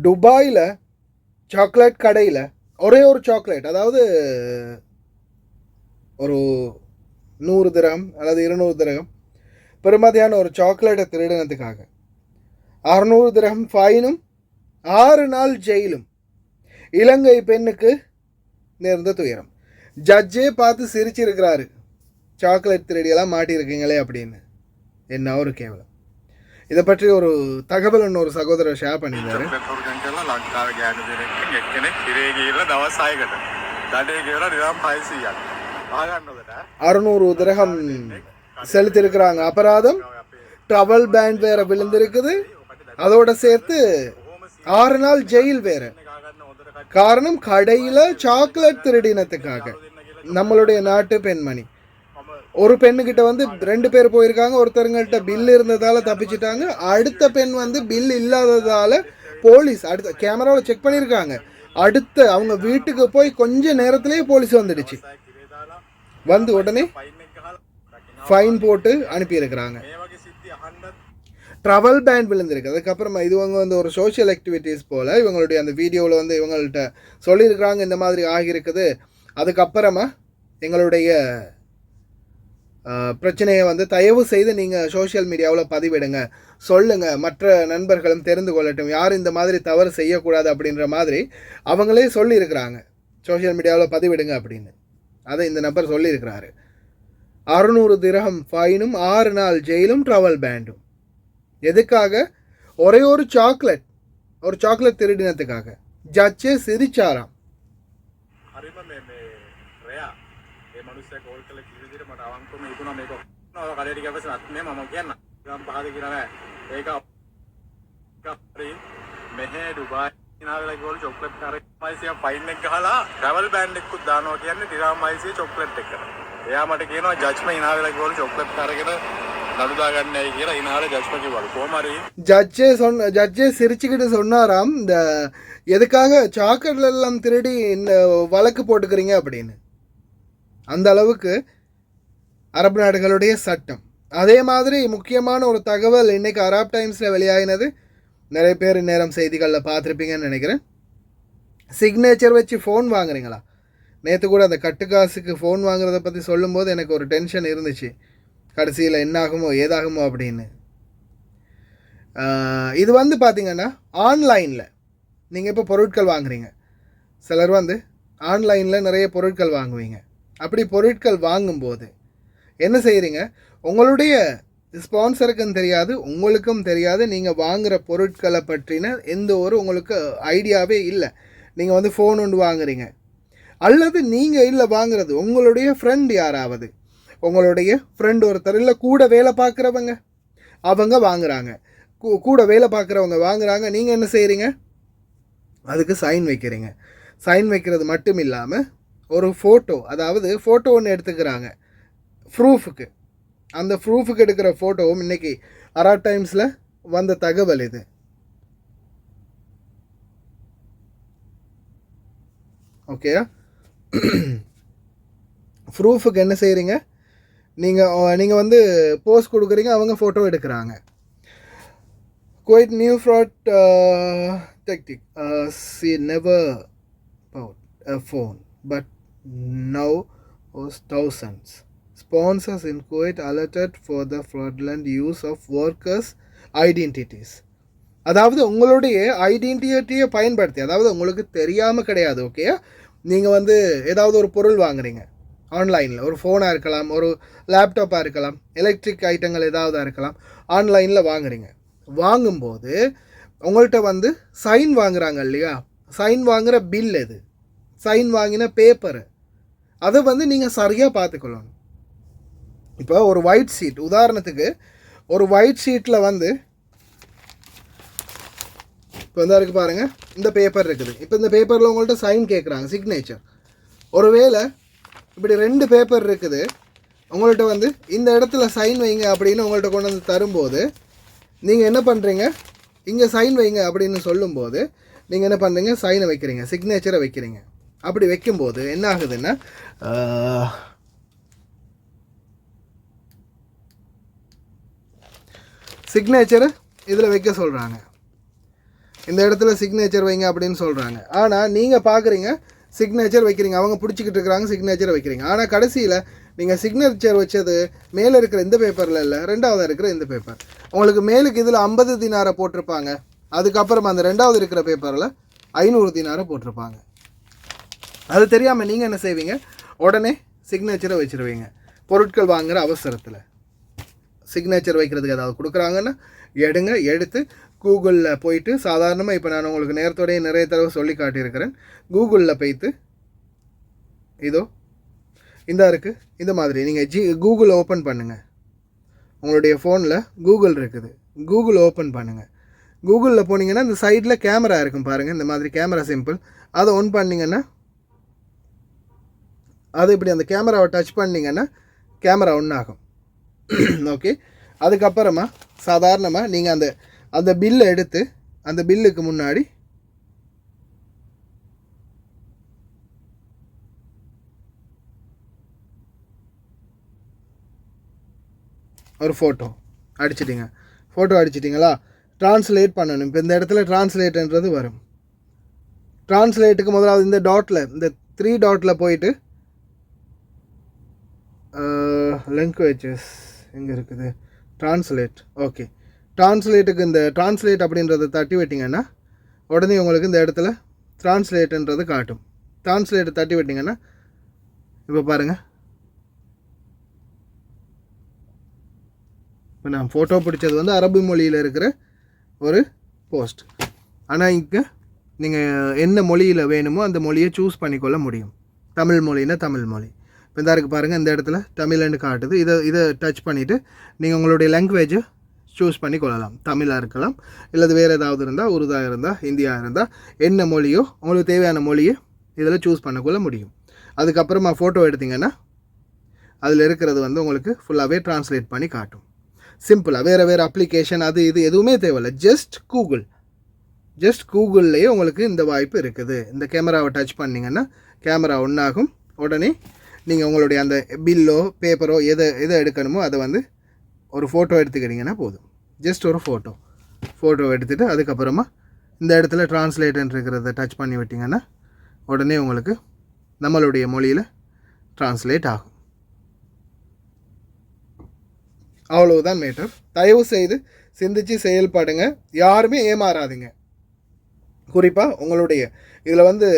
துபாயில் சாக்லேட் கடையில் ஒரே ஒரு சாக்லேட், அதாவது ஒரு 100 திரகம் அல்லது 200 திரகம் பெருமதியான ஒரு சாக்லேட்டை திருடினதுக்காக 600 திரகம் ஃபைனும் 6 நாள் ஜெயிலும் இலங்கை பெண்ணுக்கு நேர்ந்த துயரம். ஜட்ஜே பார்த்து சிரிச்சிருக்கிறாரு, சாக்லேட் திருடியெல்லாம் மாட்டியிருக்கீங்களே அப்படின்னு. என்ன ஒரு கேவலம். இதை பற்றி ஒரு தகவல் ஒன்று ஒரு சகோதரர் ஷேர் பண்ணியிருந்தாரு. 600 திரகம் செலுத்திருக்கிறாங்க அபராதம். ட்ராவல் பேன் வேற விழுந்திருக்குது, அதோட சேர்த்து 6 நாள் ஜெயில் வேற. காரணம் கடையில் சாக்லேட் திருடினத்துக்காக. நம்மளுடைய நாட்டு பெண்மணி ஒரு பெண்ணுக்கிட்ட 2 பேர் போயிருக்காங்க. ஒருத்தருங்கள்ட்ட பில் இருந்ததால் தப்பிச்சிட்டாங்க. அடுத்த பெண் பில் இல்லாததால் போலீஸ் அடுத்த கேமராவில் செக் பண்ணியிருக்காங்க. அடுத்த அவங்க வீட்டுக்கு போய் கொஞ்ச நேரத்திலேயே போலீஸ் வந்துடுச்சு. உடனே ஃபைன் போட்டு அனுப்பியிருக்கிறாங்க. ட்ராவல் பேன் விழுந்திருக்கு. அதுக்கப்புறமா இவங்க ஒரு சோஷியல் ஆக்டிவிட்டீஸ் போல் இவங்களுடைய அந்த வீடியோவில் இவங்கள்ட்ட சொல்லியிருக்கிறாங்க, இந்த மாதிரி ஆகியிருக்குது. அதுக்கப்புறமா எங்களுடைய பிரச்சனையை தயவு செய்து நீங்கள் சோஷியல் மீடியாவில் பதிவிடுங்க, சொல்லுங்கள், மற்ற நண்பர்களும் தெரிந்து கொள்ளட்டும், யார் இந்த மாதிரி தவறு செய்யக்கூடாது அப்படின்ற மாதிரி அவங்களே சொல்லியிருக்கிறாங்க. சோஷியல் மீடியாவில் பதிவிடுங்க அப்படின்னு. அதை இந்த நபர் சொல்லியிருக்கிறாரு. 600 திரகம் ஃபைனும் 6 நாள் ஜெயிலும் ட்ராவல் பேண்டும். எதுக்காக? ஒரே ஒரு சாக்லேட் திருடினத்துக்காக. ஜட்ஜே சிரிச்சாராம். ஜட்ஜே சிரிச்சுக்கிட்டு சொன்னாராம், இந்த எதுக்காக சாக்லேட் எல்லாம் திருடி இந்த வழக்கு போட்டுக்கிறீங்க அப்படின்னு. அந்த அளவுக்கு அரபு நாடுகளுடைய சட்டம். அதே மாதிரி முக்கியமான ஒரு தகவல் இன்னைக்கு அராப் டைம்ஸில் வெளியாகினது. நிறைய பேர் நேரம் செய்திகளில் பார்த்துருப்பீங்கன்னு நினைக்கிறேன். சிக்னேச்சர் வச்சு ஃபோன் வாங்குறீங்களா? நேற்று கூட அந்த கட்டுக்காசுக்கு ஃபோன் வாங்குறத பற்றி சொல்லும்போது எனக்கு ஒரு டென்ஷன் இருந்துச்சு, கடைசியில் என்னாகுமோ ஏதாகுமோ அப்படின்னு. இது பார்த்திங்கன்னா ஆன்லைனில் நீங்கள் இப்போ பொருட்கள் வாங்குறீங்க. சிலர் ஆன்லைனில் நிறைய பொருட்கள் வாங்குவீங்க. அப்படி பொருட்கள் வாங்கும்போது என்ன செய்கிறீங்க? உங்களுடைய ஸ்பான்சருக்கும் தெரியாது, உங்களுக்கும் தெரியாது, நீங்கள் வாங்குகிற பொருட்களை பற்றின எந்த ஒரு உங்களுக்கு ஐடியாவே இல்லை. நீங்கள் ஃபோன் ஒன்று வாங்குறீங்க, அல்லது நீங்கள் இல்லை வாங்குறது உங்களுடைய ஃப்ரெண்ட், யாராவது உங்களுடைய ஃப்ரெண்ட் ஒருத்தர், இல்லை கூட வேலை பார்க்குறவங்க அவங்க வாங்குகிறாங்க. கூட வேலை பார்க்குறவங்க வாங்குகிறாங்க. நீங்கள் என்ன செய்கிறீங்க? அதுக்கு சைன் வைக்கிறீங்க. சைன் வைக்கிறது மட்டும் இல்லாமல் ஒரு ஃபோட்டோ, அதாவது ஃபோட்டோ ஒன்று எடுத்துக்கிறாங்க ப்ரூஃபுக்கு. அந்த ப்ரூஃபுக்கு எடுக்கிற ஃபோட்டோவும் இன்றைக்கி அராப் டைம்ஸில் வந்த தகவல் இது. ஓகேயா? ப்ரூஃபுக்கு என்ன செய்கிறீங்க? நீங்கள் போஸ்ட் கொடுக்குறீங்க, அவங்க ஃபோட்டோ எடுக்கிறாங்க. Quite new fraud tactic. She never bought a phone, but now was thousands. Sponsors in Kuwait alerted for the fraudulent use of workers' identities. அதாவது உங்களுடைய ஐடென்டிட்டியை பயன்படுத்தி, அதாவது உங்களுக்கு தெரியாமல் கிடையாது. ஓகேயா? நீங்கள் ஏதாவது ஒரு பொருள் வாங்குறீங்க ஆன்லைனில், ஒரு ஃபோனாக இருக்கலாம், ஒரு லேப்டாப்பாக இருக்கலாம், எலக்ட்ரிக் ஐட்டங்கள் ஏதாவது இருக்கலாம். ஆன்லைனில் வாங்குறீங்க. வாங்கும்போது உங்கள்கிட்ட சைன் வாங்குறாங்க இல்லையா? சைன் வாங்குகிற பில் எது, சைன் வாங்கின பேப்பரு, அதை நீங்கள் சரியாக பார்த்துக்கொள்ளணும். இப்போ ஒரு ஒயிட் ஷீட், உதாரணத்துக்கு ஒரு ஒயிட் ஷீட்டில் இப்போ இருக்குது பாருங்கள், இந்த பேப்பர் இருக்குது. இப்போ இந்த பேப்பரில் உங்கள்கிட்ட சைன் கேட்குறாங்க, சிக்னேச்சர். ஒருவேளை இப்படி 2 பேப்பர் இருக்குது, உங்கள்கிட்ட இந்த இடத்துல சைன் வைங்க அப்படின்னு உங்கள்கிட்ட கொண்டு தரும்போது நீங்கள் என்ன பண்ணுறீங்க? இங்கே சைன் வைங்க அப்படின்னு சொல்லும்போது நீங்கள் என்ன பண்ணுறீங்க? சைனை வைக்கிறீங்க, சிக்னேச்சரை வைக்கிறீங்க. அப்படி வைக்கும்போது என்ன ஆகுதுன்னா, சிக்னேச்சரை இதில் வைக்க சொல்கிறாங்க. இந்த இடத்துல சிக்னேச்சர் வைங்க அப்படின்னு சொல்கிறாங்க. ஆனால் நீங்கள் பார்க்குறீங்க சிக்னேச்சர் வைக்கிறீங்க, அவங்க பிடிச்சிக்கிட்டு இருக்கிறாங்க சிக்னேச்சர் வைக்கிறீங்க. ஆனால் கடைசியில் நீங்கள் சிக்னேச்சர் வச்சது மேலே இருக்கிற இந்த பேப்பரில் இல்லை, ரெண்டாவது இருக்கிற இந்த பேப்பர். உங்களுக்கு மேலுக்கு இதில் 50 தினாரை போட்டிருப்பாங்க, அதுக்கப்புறம் அந்த ரெண்டாவது இருக்கிற பேப்பரில் 500 தினாரை போட்டிருப்பாங்க. அது தெரியாமல் நீங்கள் என்ன செய்வீங்க, உடனே சிக்னேச்சரை வச்சுருவீங்க. பொருட்கள் வாங்குகிற அவசரத்தில் சிக்னேச்சர் வைக்கிறதுக்கு ஏதாவது கொடுக்குறாங்கன்னா எடுத்து கூகுளில் போயிட்டு, சாதாரணமாக இப்போ நான் உங்களுக்கு நேரத்தோடைய நிறைய தடவை சொல்லி காட்டியிருக்கிறேன், கூகுளில் போய்த்து இதோ இந்த இருக்குது, இந்த மாதிரி நீங்கள் கூகுள் ஓப்பன் பண்ணுங்கள். உங்களுடைய ஃபோனில் கூகுள் இருக்குது, கூகுள் ஓப்பன் பண்ணுங்கள். கூகுளில் போனீங்கன்னா இந்த சைடில் கேமரா இருக்கும் பாருங்கள், இந்த மாதிரி கேமரா சிம்பிள், அதை ஆன் பண்ணிங்கன்னா அது இப்படி அந்த கேமராவை டச் பண்ணிங்கன்னா கேமரா ஒன் ஆகும். ஓகே, அதுக்கப்புறமா சாதாரணமாக நீங்கள் அந்த பில்லை எடுத்து அந்த பில்லுக்கு முன்னாடி ஒரு ஃபோட்டோ அடிச்சிட்டிங்களா, ட்ரான்ஸ்லேட் பண்ணணும். இப்போ இந்த இடத்துல ட்ரான்ஸ்லேட்ன்றது வரும். ட்ரான்ஸ்லேட்டுக்கு முதலாவது இந்த டாட்டில், இந்த 3 டாட்டில் போயிட்டு லாங்குவேஜஸ் எங்கே இருக்குது, ட்ரான்ஸ்லேட். ஓகே, ட்ரான்ஸ்லேட்டுக்கு இந்த ட்ரான்ஸ்லேட் அப்படின்றத தட்டி விட்டிங்கன்னா உடனே உங்களுக்கு இந்த இடத்துல ட்ரான்ஸ்லேட்டுன்றது காட்டும். ட்ரான்ஸ்லேட்டை தட்டி விட்டிங்கன்னா இப்போ பாருங்கள், இப்போ நான் ஃபோட்டோ பிடிச்சது வந்து அரபு மொழியில் இருக்கிற ஒரு போஸ்ட். ஆனால் இங்கே நீங்கள் என்ன மொழியில் வேணுமோ அந்த மொழியை சூஸ் பண்ணிக்கொள்ள முடியும். தமிழ் மொழின்னா தமிழ் மொழி. இப்போ இந்த இருக்குது பாருங்கள், இந்த இடத்துல தமிழ்னு காட்டுது. இதை டச் பண்ணிவிட்டு நீங்கள் உங்களுடைய லாங்குவேஜை சூஸ் பண்ணி கொள்ளலாம். தமிழாக இருக்கலாம், இல்லது வேறு ஏதாவது இருந்தால், உருதாக இருந்தால், ஹிந்தியாக இருந்தால், என்ன மொழியோ உங்களுக்கு தேவையான மொழியை இதில் சூஸ் பண்ணக்கொள்ள முடியும். அதுக்கப்புறமா ஃபோட்டோ எடுத்திங்கன்னா அதில் இருக்கிறது வந்து உங்களுக்கு ஃபுல்லாகவே ட்ரான்ஸ்லேட் பண்ணி காட்டும். சிம்பிளாக வேறு அப்ளிகேஷன் அது இது எதுவுமே தேவையில்லை. ஜஸ்ட் கூகுள்லேயே உங்களுக்கு இந்த வாய்ப்பு இருக்குது. இந்த கேமராவை டச் பண்ணிங்கன்னா கேமரா ஒன்றாகும். உடனே நீங்கள் உங்களுடைய அந்த பில்லோ பேப்பரோ எதை எடுக்கணுமோ அதை வந்து ஒரு ஃபோட்டோ எடுத்துக்கிட்டிங்கன்னா போதும். ஜஸ்ட் ஒரு ஃபோட்டோ எடுத்துகிட்டு அதுக்கப்புறமா இந்த இடத்துல ட்ரான்ஸ்லேட்ன்னு இருக்கிறத டச் பண்ணி விட்டிங்கன்னா உடனே உங்களுக்கு நம்மளுடைய மொழியில் ட்ரான்ஸ்லேட் ஆகும். அவ்வளவுதான் மேட்டர். தயவு செய்து சிந்திச்சு செயல்படுங்க, யாருமே ஏமாறாதீங்க. குறிப்பாக உங்களுடைய இதில் வந்து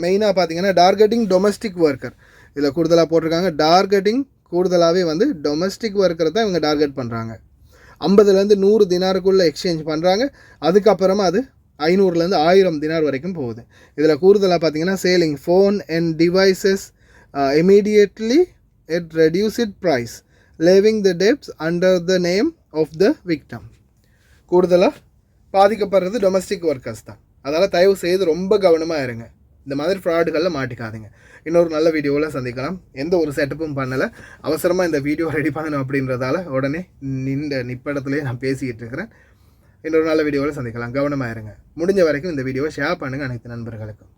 மெயினாக பார்த்தீங்கன்னா டார்கெட்டிங் டொமஸ்டிக் ஒர்க்கர் இதில் கூடுதலாக போட்டிருக்காங்க. டார்கெட்டிங் கூடுதலாகவே வந்து டொமஸ்டிக் ஒர்க்கரை தான் இவங்க டார்கெட் பண்ணுறாங்க. 50லேருந்து 100 தினாருக்குள்ளே எக்ஸ்சேஞ்ச் பண்ணுறாங்க. அதுக்கப்புறமா அது 500லேருந்து 1000 தினார் வரைக்கும் போகுது. இதில் கூடுதலாக பார்த்தீங்கன்னா selling phone and devices immediately at reduced price leaving the debts under the name of the victim. கூடுதலாக பாதிக்கப்படுறது டொமஸ்டிக் ஒர்க்கர்ஸ் தான். அதனால் தயவு செய்து ரொம்ப கவனமாக இருங்க, இந்த மாதிரி ஃப்ராடுகளில் மாட்டிக்காதீங்க. இன்னொரு நல்ல வீடியோவில் சந்திக்கலாம். எந்த ஒரு செட்டப்பும் பண்ணலை, அவசரமாக இந்த வீடியோ ரெடி பண்ணணும் அப்படின்றதால உடனே நிப்படத்துலேயே நான் பேசிக்கிட்டு இருக்கிறேன். இன்னொரு நல்ல வீடியோவில் சந்திக்கலாம். கவனமாக இருங்க. முடிஞ்ச வரைக்கும் இந்த வீடியோவை ஷேர் பண்ணுங்கள் அனைத்து நண்பர்களுக்கும்.